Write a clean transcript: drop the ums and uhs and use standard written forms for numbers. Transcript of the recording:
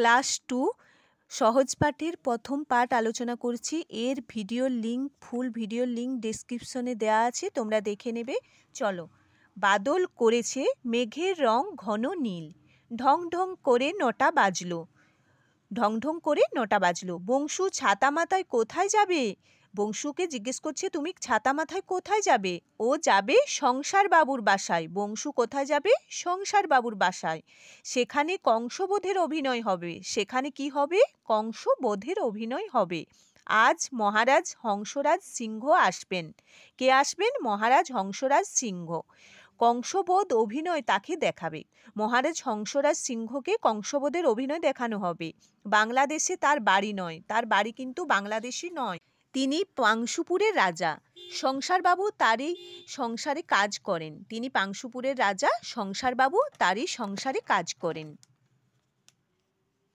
Class 2 সহজ পাঠের প্রথম পাঠ আলোচনা করছি। এর ফুল ভিডিওর লিঙ্ক ডেসক্রিপশনে দেওয়া আছে, তোমরা দেখে নেবে। চলো। বাদল করেছে মেঘের রং ঘন নীল, ঢং ঢং করে 9টা বাজলো। ঢং ঢং করে 9টা বাজলো। বংশু ছাতা মাথায় কোথায় যাবে? বংশুকে জিজ্ঞেস করছে, তুমি ছাতা মাথায় কোথায় যাবে? ও যাবে সংসার বাবুর বাসায়। বংশু কোথায় যাবে? সংসার বাবুর বাসায়। সেখানে কংসবোধের অভিনয় হবে। সেখানে কি হবে? কংসবোধের অভিনয় হবে। আজ মহারাজ হংসরাজ সিংহ আসবেন। কে আসবেন? মহারাজ হংসরাজ সিংহ। কংসবোধ অভিনয় তাকে দেখাবে। মহারাজ হংসরাজ সিংহকে কংসবোধের অভিনয় দেখানো হবে। বাংলাদেশে তার বাড়ি নয়, তার বাড়ি কিন্তু বাংলাদেশি নয়। তিনি পাংশুপুরের রাজা। সংসারবাবু তারই সংসারে কাজ করেন। তিনি পাংশুপুরের রাজা, সংসারবাবু তারই সংসারে কাজ করেন।